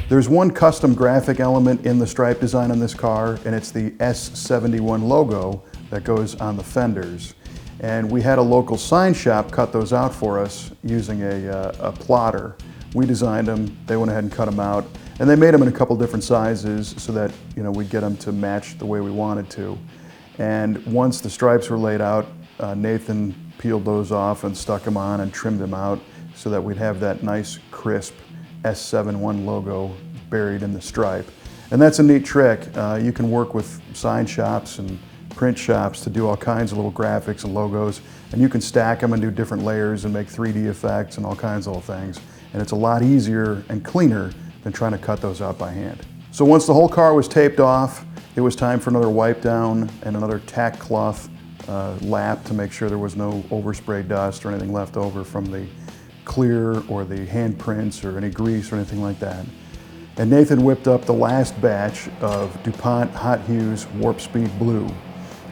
There's one custom graphic element in the stripe design on this car, and it's the S71 logo that goes on the fenders. And we had a local sign shop cut those out for us using a plotter. We designed them, they went ahead and cut them out, and they made them in a couple different sizes so that we'd get them to match the way we wanted to. And once the stripes were laid out, Nathan peeled those off and stuck them on and trimmed them out so that we'd have that nice crisp S71 logo buried in the stripe. And that's a neat trick. You can work with sign shops and print shops to do all kinds of little graphics and logos, and you can stack them and do different layers and make 3D effects and all kinds of little things. And it's a lot easier and cleaner than trying to cut those out by hand. So once the whole car was taped off, it was time for another wipe down and another tack cloth lap to make sure there was no overspray dust or anything left over from the clear or the handprints or any grease or anything like that. And Nathan whipped up the last batch of DuPont Hot Hues Warp Speed Blue.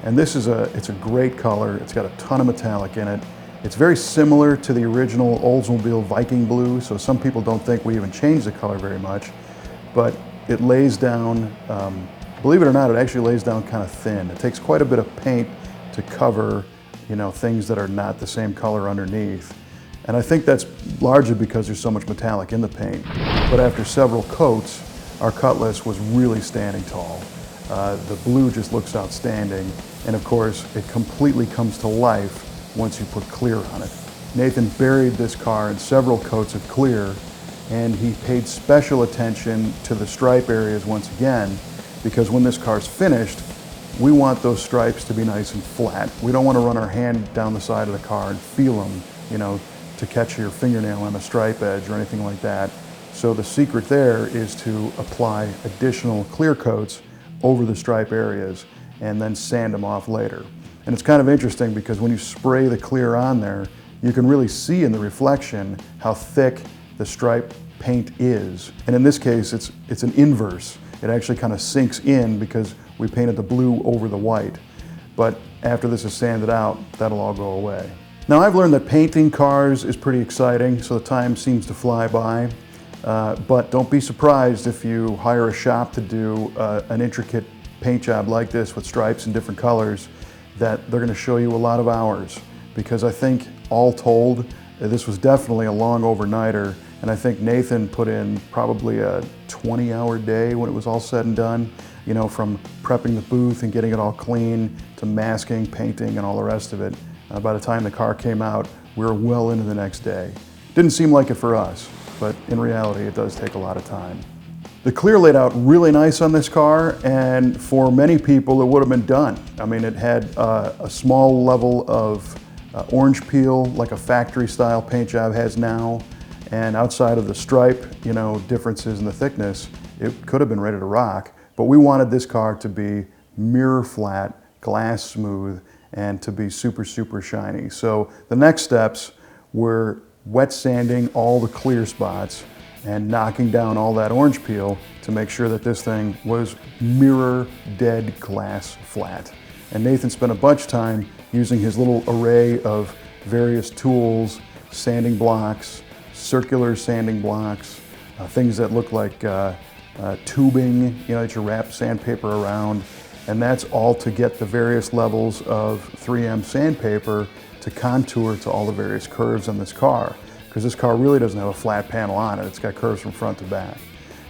And this is it's a great color. It's got a ton of metallic in it. It's very similar to the original Oldsmobile Viking Blue, so some people don't think we even changed the color very much, but it lays down, believe it or not, it actually lays down kind of thin. It takes quite a bit of paint to cover, things that are not the same color underneath. And I think that's largely because there's so much metallic in the paint. But after several coats, our Cutlass was really standing tall. The blue just looks outstanding. And of course, it completely comes to life once you put clear on it. Nathan buried this car in several coats of clear, and he paid special attention to the stripe areas once again, because when this car's finished, we want those stripes to be nice and flat. We don't want to run our hand down the side of the car and feel them, to catch your fingernail on a stripe edge or anything like that. So the secret there is to apply additional clear coats over the stripe areas and then sand them off later. And it's kind of interesting because when you spray the clear on there, you can really see in the reflection how thick the stripe paint is. And in this case, it's an inverse. It actually kind of sinks in because we painted the blue over the white. But after this is sanded out, that'll all go away. Now I've learned that painting cars is pretty exciting, so the time seems to fly by. But don't be surprised if you hire a shop to do an intricate paint job like this with stripes in different colors, that they're going to show you a lot of hours. Because I think all told, this was definitely a long overnighter, and I think Nathan put in probably a 20-hour day when it was all said and done, from prepping the booth and getting it all clean to masking, painting, and all the rest of it. By the time the car came out, we were well into the next day. Didn't seem like it for us, but in reality, it does take a lot of time. The clear laid out really nice on this car, and for many people, it would have been done. I mean, it had a small level of orange peel, like a factory-style paint job has now, and outside of the stripe, differences in the thickness, it could have been ready to rock, but we wanted this car to be mirror flat, glass smooth, and to be super, super shiny. So the next steps were wet sanding all the clear spots and knocking down all that orange peel to make sure that this thing was mirror dead glass flat. And Nathan spent a bunch of time using his little array of various tools, sanding blocks, circular sanding blocks, things that look like tubing, that you wrap sandpaper around. And that's all to get the various levels of 3M sandpaper to contour to all the various curves on this car. Because this car really doesn't have a flat panel on it. It's got curves from front to back.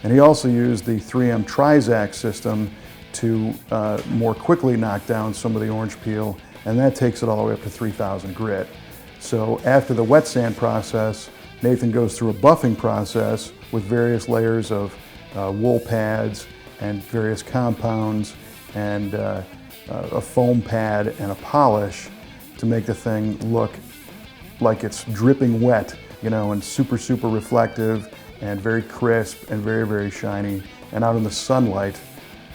And he also used the 3M Trizac system to more quickly knock down some of the orange peel, and that takes it all the way up to 3000 grit. So after the wet sand process, Nathan goes through a buffing process with various layers of wool pads and various compounds and a foam pad and a polish to make the thing look like it's dripping wet, and super, super reflective and very crisp and very, very shiny. And out in the sunlight,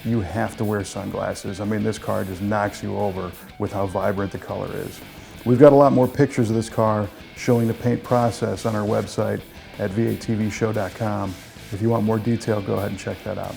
you have to wear sunglasses. I mean, this car just knocks you over with how vibrant the color is. We've got a lot more pictures of this car showing the paint process on our website at v8tvshow.com. If you want more detail, go ahead and check that out.